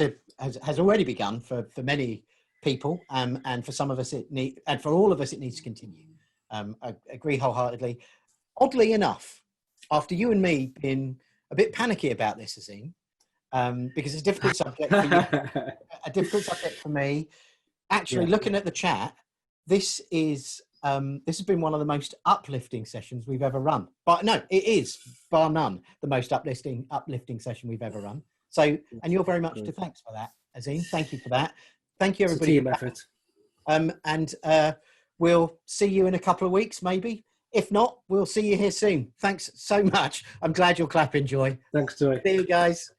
already begun for many people, and for some of us and for all of us it needs to continue. I agree wholeheartedly. Oddly enough, after you and me being a bit panicky about this, Azeem, because it's a difficult subject for you, a difficult subject for me. Actually, looking at the chat, this has been one of the most uplifting sessions we've ever run. But no, it is bar none the most uplifting session we've ever run. So, and you're very much to thanks for that, Azeem. Thank you for that. Thank you, everybody. It's a team effort. And we'll see you in a couple of weeks, maybe. If not, we'll see you here soon. Thanks so much. I'm glad you're clapping, Joy. Thanks, Joy. See you guys.